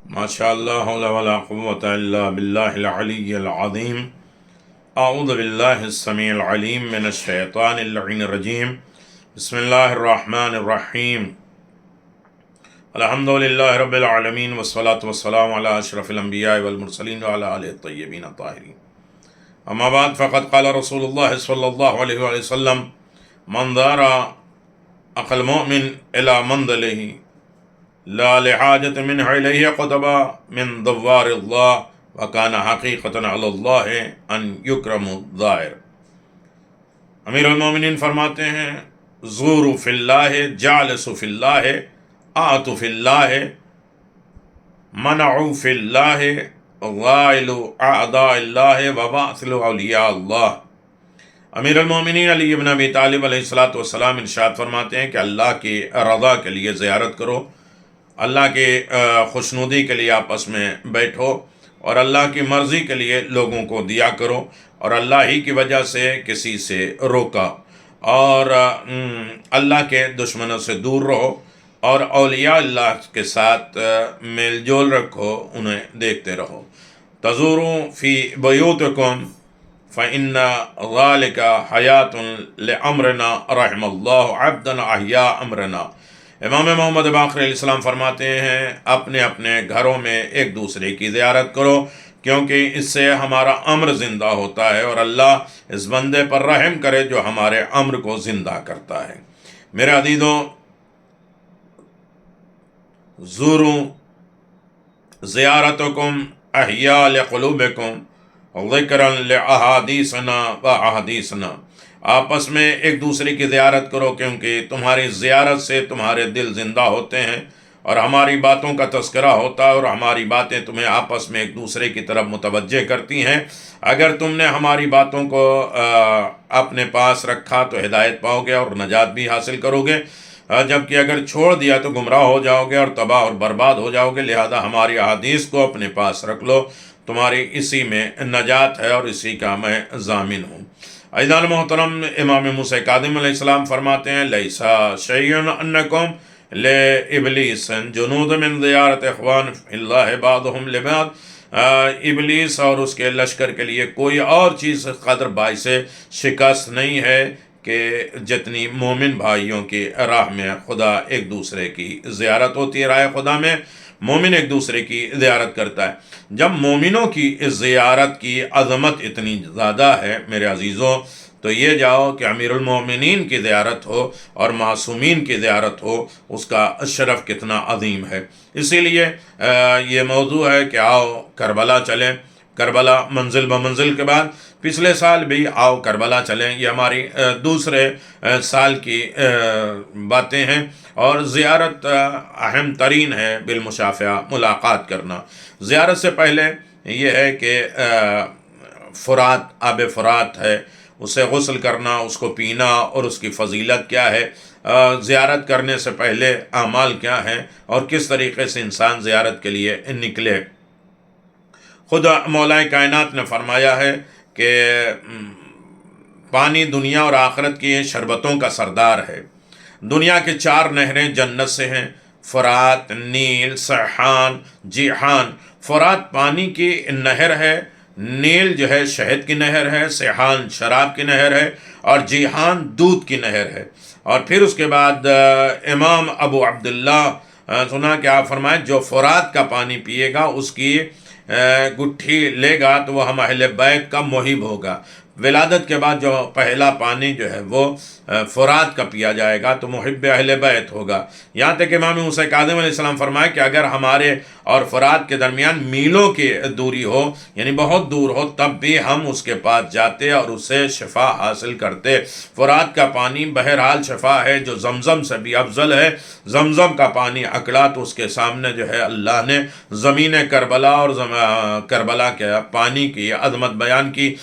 ما شاء الله حول ولا قوة إلا بالله العلي العظيم. أعوذ بالله السميع العليم من الشيطان اللعين الرجيم. بسم الله الرحمن الرحيم. الحمد لله رب العالمين والصلاة والسلام على أشرف الأنبياء والمرسلين وعلى آله الطيبين الطاهرين. أما بعد، فقد قال رسول الله صلى الله عليه وسلم: من ذار أخا المؤمن إلى منزله لا لحاجة منه إليه قطب من دوار الله وكان حقيقة على الله أن يكرم الظاهر. امیر المومنین فرماتے ہیں: زوروا فی اللہ، جالسوا فی اللہ، آتوا فی اللہ، منعوا فی اللہ، غائلوا اعداء اللہ، وواصلوا اولیاء اللہ. امیر المومنین علی ابن ابی طالب علیہ الصلاۃ والسلام ارشاد فرماتے ہیں کہ اللہ کی رضا کے لیے زیارت کرو، اللہ کی خوشنودی کے لیے آپس میں بیٹھو، اور اللہ کی مرضی کے لیے لوگوں کو دیا کرو، اور اللہ ہی کی وجہ سے کسی سے روکا، اور اللہ کے دشمنوں سے دور رہو، اور اولیاء اللہ کے ساتھ میل جول رکھو، انہیں دیکھتے رہو. تزوروا فی بیوتکم فإن ذلك حیات لأمرنا رحم اللہ عبدا احیا امرنا. امام محمد باقر علیہ السلام فرماتے ہیں: اپنے اپنے گھروں میں ایک دوسرے کی زیارت کرو، کیونکہ اس سے ہمارا امر زندہ ہوتا ہے، اور اللہ اس بندے پر رحم کرے جو ہمارے امر کو زندہ کرتا ہے. میرے عزیزوں، زوروا زیارتکم احیا لقلوبکم ذکرا لأحادیثنا و احادیثنا. آپس میں ایک دوسرے کی زیارت کرو، کیونکہ تمہاری زیارت سے تمہارے دل زندہ ہوتے ہیں، اور ہماری باتوں کا تذکرہ ہوتا ہے، اور ہماری باتیں تمہیں آپس میں ایک دوسرے کی طرف متوجہ کرتی ہیں. اگر تم نے ہماری باتوں کو اپنے پاس رکھا تو ہدایت پاؤ گے اور نجات بھی حاصل کرو گے، جبکہ اگر چھوڑ دیا تو گمراہ ہو جاؤ گے اور تباہ اور برباد ہو جاؤ گے. لہذا ہماری احادیث کو اپنے پاس رکھ لو، تمہاری اسی میں نجات ہے اور اسی کا میں ضامن ہوں. عزیزان محترم، امام موسیٰ کاظم علیہ السلام فرماتے ہیں: لیسا شیئن انکم لابلیس جنود من زیارت اخوان اللہ بعضهم لبعض. ابلیس اور اس کے لشکر کے لیے کوئی اور چیز قدر باعث شکست نہیں ہے کہ جتنی مومن بھائیوں کی راہ میں خدا ایک دوسرے کی زیارت ہوتی ہے. راہ خدا میں مومن ایک دوسرے کی زیارت کرتا ہے. جب مومنوں کی اس زیارت کی عظمت اتنی زیادہ ہے میرے عزیزوں، تو یہ جاؤ کہ امیر المومنین کی زیارت ہو اور معصومین کی زیارت ہو، اس کا شرف کتنا عظیم ہے. اسی لیے یہ موضوع ہے کہ آؤ کربلا چلیں. کربلا منزل بمنزل کے بعد پچھلے سال بھی آؤ کربلا چلیں، یہ ہماری دوسرے سال کی باتیں ہیں. اور زیارت اہم ترین ہے، بالمشافہہ ملاقات کرنا. زیارت سے پہلے یہ ہے کہ فرات، آب فرات ہے، اسے غسل کرنا، اس کو پینا، اور اس کی فضیلت کیا ہے. زیارت کرنے سے پہلے اعمال کیا ہیں، اور کس طریقے سے انسان زیارت کے لیے نکلے. خود مولا کائنات نے فرمایا ہے کہ پانی دنیا اور آخرت کی شربتوں کا سردار ہے. دنیا کے 4 نہریں جنت سے ہیں: فرات، نیل، سیحان، جیحان. فرات پانی کی نہر ہے، نیل جو ہے شہد کی نہر ہے، سیحان شراب کی نہر ہے، اور جیحان دودھ کی نہر ہے. اور پھر اس کے بعد امام ابو عبداللہ سنا کہ آپ فرمائیں: جو فرات کا پانی پیے گا، اس کی گٹھی لے گا تو وہ ہم اہل بیت کا محب ہوگا. ولادت کے بعد جو پہلا پانی جو ہے وہ فرات کا پیا جائے گا تو محب اہل بیت ہوگا. یہاں تک امام موسیٰ کاظم علیہ السلام فرمائے کہ اگر ہمارے اور فرات کے درمیان میلوں کی دوری ہو، یعنی بہت دور ہو، تب بھی ہم اس کے پاس جاتے اور اسے شفا حاصل کرتے. فرات کا پانی بہرحال شفا ہے، جو زمزم سے بھی افضل ہے. زمزم کا پانی اکڑا تو اس کے سامنے جو ہے اللہ نے زمین کربلا اور کربلا کے پانی کی عظمت بیان کی،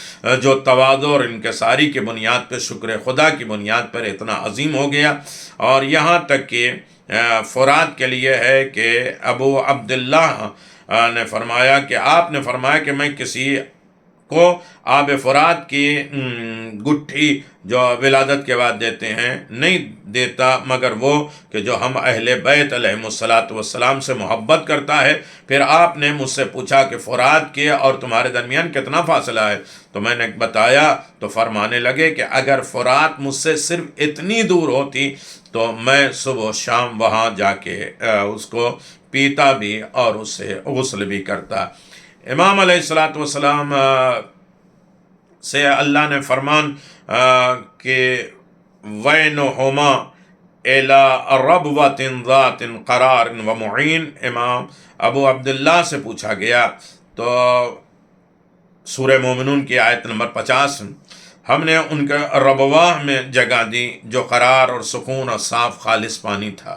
جو تواضع اور انکساری کی بنیاد پہ، شکر خدا کی بنیاد پر اتنا عظیم ہو گیا. اور یہاں تک کہ فرات کے لیے ہے کہ ابو عبداللہ نے فرمایا کہ آپ نے فرمایا کہ میں کسی کو آب فرات کی گٹھی جو ولادت کے بعد دیتے ہیں نہیں دیتا، مگر وہ کہ جو ہم اہل بیت علیہم الصلاۃ والسلام سے محبت کرتا ہے۔ پھر آپ نے مجھ سے پوچھا کہ فرات کے اور تمہارے درمیان کتنا فاصلہ ہے؟ تو میں نے بتایا، تو فرمانے لگے کہ اگر فرات مجھ سے صرف اتنی دور ہوتی تو میں صبح و شام وہاں جا کے اس کو پیتا بھی اور اس سے غسل بھی کرتا۔ امام علیہ الصلاۃ والسلام سے اللہ نے فرمان کہ وَيْنُهُمَا إِلَىٰ رَبْوَةٍ ذَاتٍ قَرَارٍ وَمُعِينٍ، امام ابو عبداللہ سے پوچھا گیا، تو سورہ مومنون کی آیت نمبر 50، ہم نے ان کے ربواہ میں جگہ دی جو قرار اور سکون اور صاف خالص پانی تھا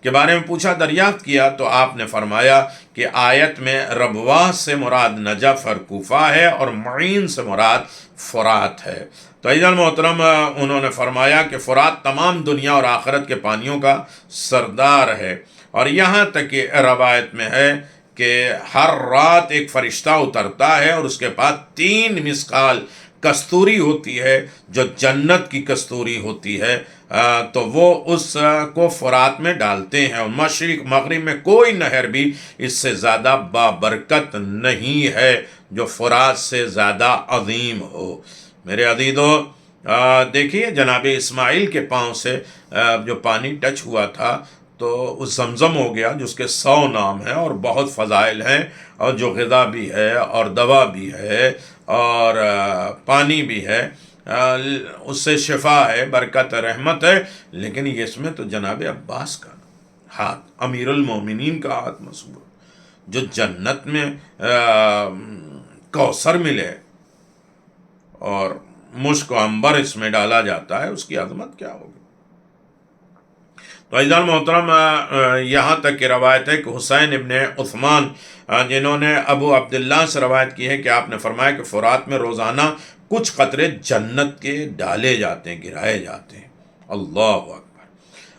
کے بارے میں پوچھا، دریافت کیا، تو آپ نے فرمایا کہ آیت میں ربواہ سے مراد نجف اور کوفہ ہے اور معین سے مراد فرات ہے۔ تو عزیزان محترم، انہوں نے فرمایا کہ فرات تمام دنیا اور آخرت کے پانیوں کا سردار ہے، اور یہاں تک کہ روایت میں ہے کہ ہر رات ایک فرشتہ اترتا ہے اور اس کے پاس 3 مسقال کستوری ہوتی ہے جو جنت کی کستوری ہوتی ہے، تو وہ اس کو فرات میں ڈالتے ہیں، اور مشرق مغرب میں کوئی نہر بھی اس سے زیادہ بابرکت نہیں ہے جو فرات سے زیادہ عظیم ہو۔ میرے عزیزو، دیکھیے جناب اسماعیل کے پاؤں سے جو پانی ٹچ ہوا تھا تو وہ زمزم ہو گیا، جس کے 100 نام ہیں اور بہت فضائل ہیں، اور جو غذا بھی ہے اور دوا بھی ہے اور پانی بھی ہے، اس سے شفا ہے، برکت رحمت ہے، لیکن اس میں تو جناب عباس کا ہاتھ، امیر المومنین کا ہاتھ مسمور، جو جنت میں کوثر ملے اور مشک و عنبر اس میں ڈالا جاتا ہے، اس کی عظمت کیا ہوگی۔ تو عزیزان محترم، یہاں تک کہ روایت ہے کہ حسین ابن عثمان جنہوں نے ابو عبداللہ سے روایت کی ہے کہ آپ نے فرمایا کہ فرات میں روزانہ کچھ قطرے جنت کے ڈالے جاتے ہیں، گرائے جاتے ہیں۔ اللہ اکبر۔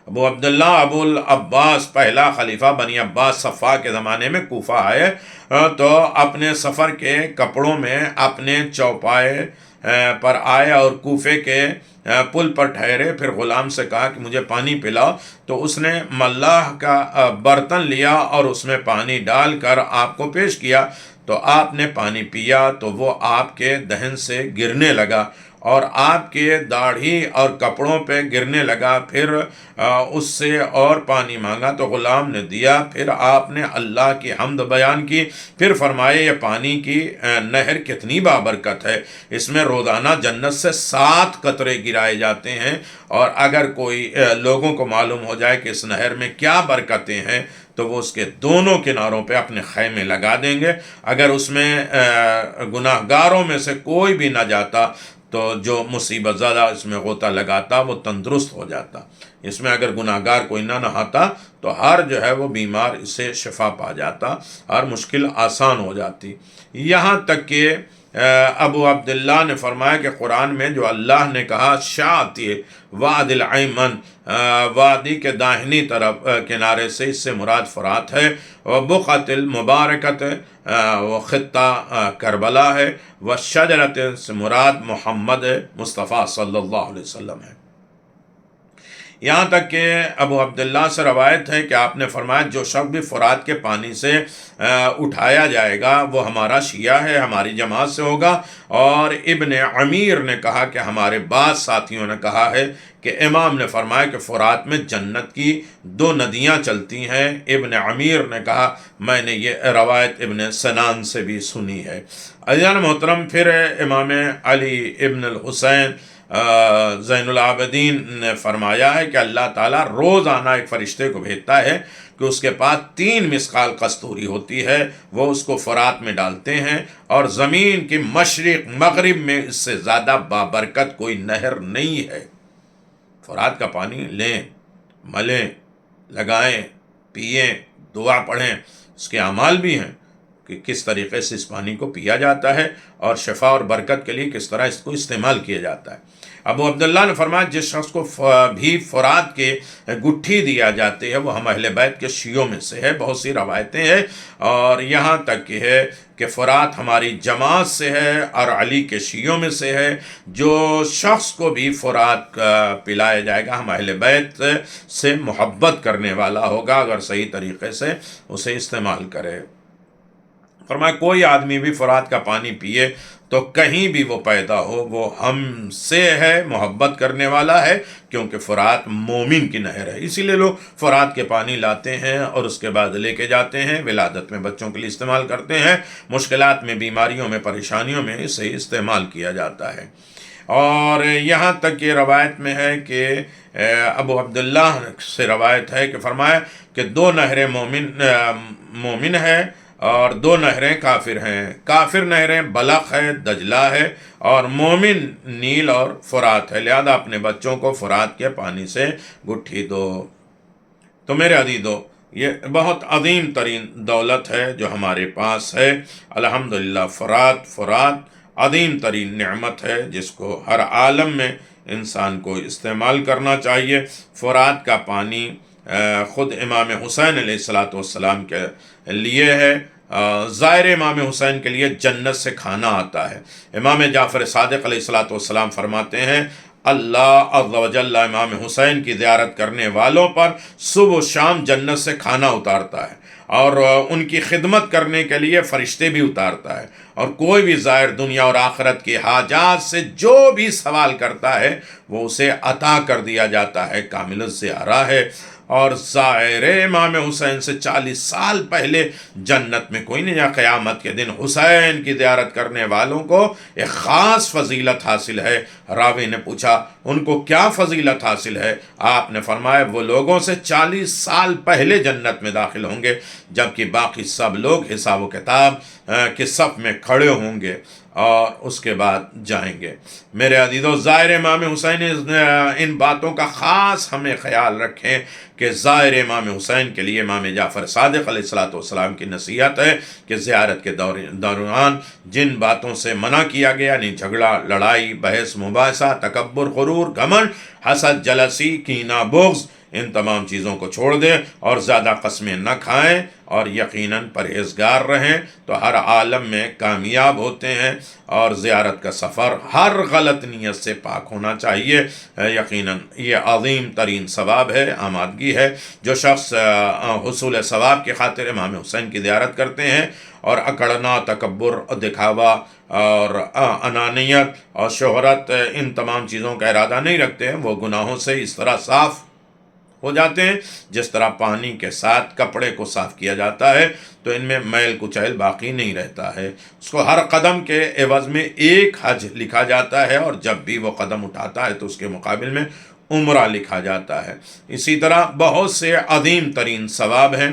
ابو عبداللہ ابو العباس پہلا خلیفہ بنی عباس صفا کے زمانے میں کوفہ آئے، تو اپنے سفر کے کپڑوں میں اپنے چوپائے پر آئے اور کوفے کے پل پر ٹھہرے، پھر غلام سے کہا کہ مجھے پانی پلاؤ، تو اس نے ملاح کا برتن لیا اور اس میں پانی ڈال کر آپ کو پیش کیا، تو آپ نے پانی پیا تو وہ آپ کے دہن سے گرنے لگا اور آپ کے داڑھی اور کپڑوں پہ گرنے لگا، پھر اس سے اور پانی مانگا تو غلام نے دیا، پھر آپ نے اللہ کی حمد بیان کی، پھر فرمائے یہ پانی کی نہر کتنی بابرکت ہے، اس میں روزانہ جنت سے 7 قطرے گرائے جاتے ہیں، اور اگر کوئی لوگوں کو معلوم ہو جائے کہ اس نہر میں کیا برکتیں ہیں تو وہ اس کے دونوں کناروں پہ اپنے خیمے لگا دیں گے، اگر اس میں گناہ گاروں میں سے کوئی بھی نہ جاتا تو جو مصیبت زدہ اس میں غوطہ لگاتا وہ تندرست ہو جاتا، اس میں اگر گناہ گار کوئی نہ نہاتا تو ہر جو ہے وہ بیمار اس سے شفا پا جاتا، ہر مشکل آسان ہو جاتی۔ یہاں تک کہ ابو عبداللہ نے فرمایا کہ قرآن میں جو اللہ نے کہا شاطئ واد الایمن، وادی کے داہنی طرف کنارے سے، اس سے مراد فرات ہے، وبقعۃ المبارکۃ، وہ خطہ کربلا ہے، والشجرۃ سے مراد محمد مصطفیٰ صلی اللہ علیہ وسلم ہے۔ یہاں تک کہ ابو عبداللہ سے روایت ہے کہ آپ نے فرمایا جو شخص بھی فرات کے پانی سے اٹھایا جائے گا وہ ہمارا شیعہ ہے، ہماری جماعت سے ہوگا۔ اور ابن عمیر نے کہا کہ ہمارے بعض ساتھیوں نے کہا ہے کہ امام نے فرمایا کہ فرات میں جنت کی 2 ندیاں چلتی ہیں۔ ابن عمیر نے کہا میں نے یہ روایت ابن سنان سے بھی سنی ہے۔ عزیزان محترم، پھر امام علی ابن الحسین زین العابدین نے فرمایا ہے کہ اللہ تعالیٰ روزانہ ایک فرشتے کو بھیجتا ہے کہ اس کے پاس 3 مسقال کستوری ہوتی ہے، وہ اس کو فرات میں ڈالتے ہیں، اور زمین کی مشرق مغرب میں اس سے زیادہ بابرکت کوئی نہر نہیں ہے۔ فرات کا پانی لیں، ملیں، لگائیں، پئیں، دعا پڑھیں، اس کے اعمال بھی ہیں کہ کس طریقے سے اس پانی کو پیا جاتا ہے اور شفا اور برکت کے لیے کس طرح اس کو استعمال کیا جاتا ہے۔ ابو عبداللہ نے فرمایا جس شخص کو بھی فرات کے گٹھی دیا جاتے ہے وہ ہم اہل بیت کے شیعوں میں سے ہے۔ بہت سی روایتیں ہیں اور یہاں تک کہ ہے کہ فرات ہماری جماعت سے ہے اور علی کے شیعوں میں سے ہے۔ جو شخص کو بھی فرات پلایا جائے گا ہم اہل بیت سے محبت کرنے والا ہوگا اگر صحیح طریقے سے اسے استعمال کرے۔ فرمایا کوئی آدمی بھی فرات کا پانی پیے تو کہیں بھی وہ پیدا ہو وہ ہم سے ہے، محبت کرنے والا ہے، کیونکہ فرات مومن کی نہر ہے۔ اسی لیے لوگ فرات کے پانی لاتے ہیں اور اس کے بعد لے کے جاتے ہیں، ولادت میں بچوں کے لیے استعمال کرتے ہیں، مشکلات میں، بیماریوں میں، پریشانیوں میں اسے استعمال کیا جاتا ہے۔ اور یہاں تک کہ روایت میں ہے کہ ابو عبداللہ سے روایت ہے کہ فرمایا کہ 2 نہریں مومن ہے اور 2 نہریں کافر ہیں۔ کافر نہریں بلخ ہے، دجلہ ہے، اور مومن نیل اور فرات ہے، لہذا اپنے بچوں کو فرات کے پانی سے گٹھی دو۔ تو میرے عزیزو یہ بہت عظیم ترین دولت ہے جو ہمارے پاس ہے، الحمدللہ۔ فرات عظیم ترین نعمت ہے جس کو ہر عالم میں انسان کو استعمال کرنا چاہیے۔ فرات کا پانی خود امام حسین علیہ السلام کے لیے ہے، ظاہر امام حسین کے لیے جنت سے کھانا آتا ہے۔ امام جعفر صادق علیہ السلام فرماتے ہیں اللہ عز و جل امام حسین کی زیارت کرنے والوں پر صبح و شام جنت سے کھانا اتارتا ہے اور ان کی خدمت کرنے کے لیے فرشتے بھی اتارتا ہے، اور کوئی بھی زائر دنیا اور آخرت کی حاجات سے جو بھی سوال کرتا ہے وہ اسے عطا کر دیا جاتا ہے۔ کامل الزیارہ ہے، اور زائر امام حسین سے 40 سال پہلے جنت میں کوئی نہیں، یا قیامت کے دن حسین کی زیارت کرنے والوں کو ایک خاص فضیلت حاصل ہے۔ راوی نے پوچھا ان کو کیا فضیلت حاصل ہے؟ آپ نے فرمایا وہ لوگوں سے 40 سال پہلے جنت میں داخل ہوں گے، جبکہ باقی سب لوگ حساب و کتاب کے صف میں کھڑے ہوں گے اور اس کے بعد جائیں گے۔ میرے عزیزو زائر امام حسین ان باتوں کا خاص ہمیں خیال رکھیں کہ زائر امام حسین کے لیے امام جعفر صادق علیہ السلام کی نصیحت ہے کہ زیارت کے دوران جن باتوں سے منع کیا گیا، یعنی جھگڑا، لڑائی، بحث، مباحثہ، تکبر، غرور، گھمنڈ، حسد، جلسی، کینہ، بغض، ان تمام چیزوں کو چھوڑ دیں اور زیادہ قسمیں نہ کھائیں اور یقیناً پرہیزگار رہیں تو ہر عالم میں کامیاب ہوتے ہیں۔ اور زیارت کا سفر ہر غلط نیت سے پاک ہونا چاہیے۔ یقیناً یہ عظیم ترین ثواب ہے، آمادگی ہے۔ جو شخص حصول ثواب کی خاطر امام حسین کی زیارت کرتے ہیں اور اکڑنا، تکبر، دکھاوا اور انانیت اور شہرت، ان تمام چیزوں کا ارادہ نہیں رکھتے ہیں، وہ گناہوں سے اس طرح صاف ہو جاتے ہیں جس طرح پانی کے ساتھ کپڑے کو صاف کیا جاتا ہے، تو ان میں میل کچیل باقی نہیں رہتا ہے۔ اس کو ہر قدم کے عوض میں ایک حج لکھا جاتا ہے، اور جب بھی وہ قدم اٹھاتا ہے تو اس کے مقابل میں عمرہ لکھا جاتا ہے۔ اسی طرح بہت سے عظیم ترین ثواب ہیں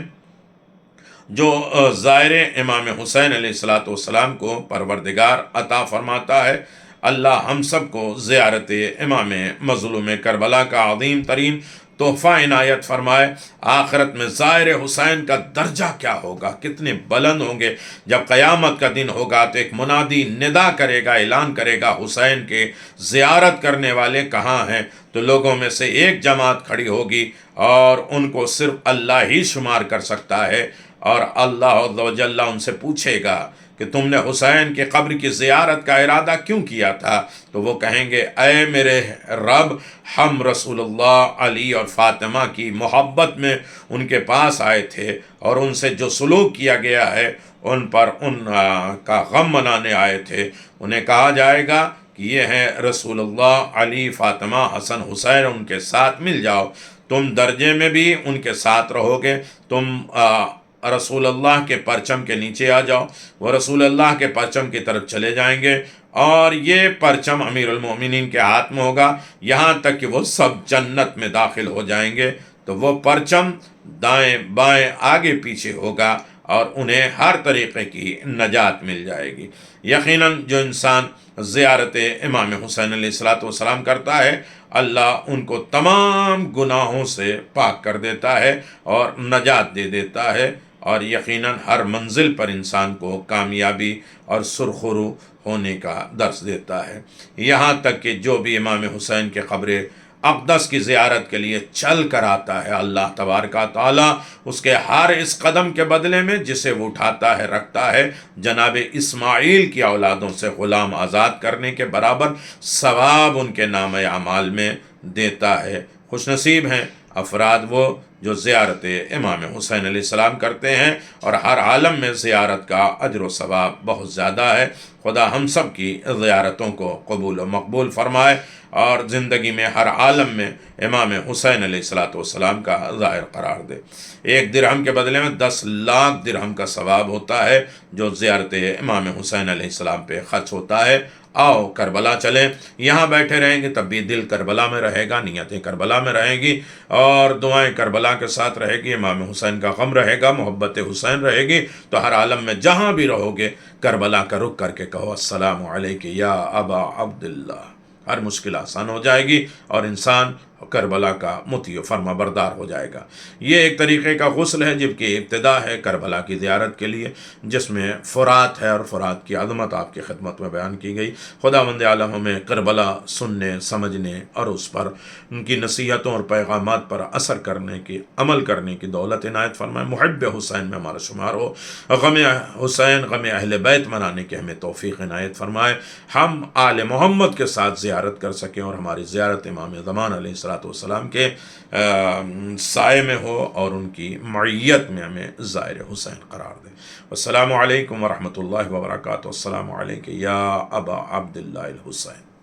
جو زائر امام حسین علیہ السلام کو پروردگار عطا فرماتا ہے۔ اللہ ہم سب کو زیارت امام مظلوم کربلا کا عظیم ترین تحفہ عنایت فرمائے۔ آخرت میں زائر حسین کا درجہ کیا ہوگا، کتنے بلند ہوں گے۔ جب قیامت کا دن ہوگا تو ایک منادی ندا کرے گا، اعلان کرے گا حسین کے زیارت کرنے والے کہاں ہیں، تو لوگوں میں سے ایک جماعت کھڑی ہوگی اور ان کو صرف اللہ ہی شمار کر سکتا ہے، اور اللہ عز و جل ان سے پوچھے گا کہ تم نے حسین کے قبر کی زیارت کا ارادہ کیوں کیا تھا؟ تو وہ کہیں گے اے میرے رب، ہم رسول اللہ، علی اور فاطمہ کی محبت میں ان کے پاس آئے تھے اور ان سے جو سلوک کیا گیا ہے ان پر ان کا غم منانے آئے تھے۔ انہیں کہا جائے گا کہ یہ ہیں رسول اللہ، علی، فاطمہ، حسن، حسین، ان کے ساتھ مل جاؤ، تم درجے میں بھی ان کے ساتھ رہو گے، تم رسول اللہ کے پرچم کے نیچے آ جاؤ۔ وہ رسول اللہ کے پرچم کی طرف چلے جائیں گے اور یہ پرچم امیر المومنین کے ہاتھ میں ہوگا، یہاں تک کہ وہ سب جنت میں داخل ہو جائیں گے، تو وہ پرچم دائیں بائیں آگے پیچھے ہوگا اور انہیں ہر طریقے کی نجات مل جائے گی۔ یقیناً جو انسان زیارت امام حسین علیہ السلام کرتا ہے، اللہ ان کو تمام گناہوں سے پاک کر دیتا ہے اور نجات دے دیتا ہے، اور یقیناً ہر منزل پر انسان کو کامیابی اور سرخرو ہونے کا درس دیتا ہے، یہاں تک کہ جو بھی امام حسین کے قبر اقدس کی زیارت کے لیے چل کر آتا ہے، اللہ تبارک و تعالیٰ اس کے ہر اس قدم کے بدلے میں جسے وہ اٹھاتا ہے رکھتا ہے، جناب اسماعیل کی اولادوں سے غلام آزاد کرنے کے برابر ثواب ان کے نام اعمال میں دیتا ہے۔ خوش نصیب ہیں افراد وہ جو زیارت امام حسین علیہ السلام کرتے ہیں، اور ہر عالم میں زیارت کا اجر و ثواب بہت زیادہ ہے۔ خدا ہم سب کی زیارتوں کو قبول و مقبول فرمائے، اور زندگی میں ہر عالم میں امام حسین علیہ السلام کا ظاہر قرار دے۔ 1 درہم کے بدلے میں 10 لاکھ درہم کا ثواب ہوتا ہے جو زیارت امام حسین علیہ السلام پہ خرچ ہوتا ہے۔ آؤ کربلا چلیں، یہاں بیٹھے رہیں گے تب بھی دل کربلا میں رہے گا، نیتیں کربلا میں رہیں گی، اور دعائیں کربلا کے ساتھ رہے گی، امام حسین کا غم رہے گا، محبت حسین رہے گی۔ تو ہر عالم میں جہاں بھی رہو گے کربلا کا رخ کر کے کہو السلام علیک یا ابا عبداللہ، ہر مشکل آسان ہو جائے گی اور انسان کربلا کا مطیع و فرما بردار ہو جائے گا۔ یہ ایک طریقے کا غسل ہے جب کی ابتدا ہے کربلا کی زیارت کے لیے، جس میں فرات ہے، اور فرات کی عظمت آپ کی خدمت میں بیان کی گئی۔ خداوند عالم ہمیں کربلا سننے، سمجھنے اور اس پر ان کی نصیحتوں اور پیغامات پر اثر کرنے کی، عمل کرنے کی دولت عنایت فرمائے۔ محب حسین میں ہمارا شمار ہو، غم حسین، غم اہل بیت منانے کی ہمیں توفیق عنایت فرمائے، ہم آل محمد کے ساتھ زیارت کر سکیں، اور ہماری زیارت امام زمان علیہ السلام کے سائے میں ہو، اور ان کی معیت میں ہمیں زائر حسین قرار دے۔ السلام علیکم ورحمۃ اللہ وبرکاتہ۔ السلام علیکم یا ابا عبداللہ الحسین۔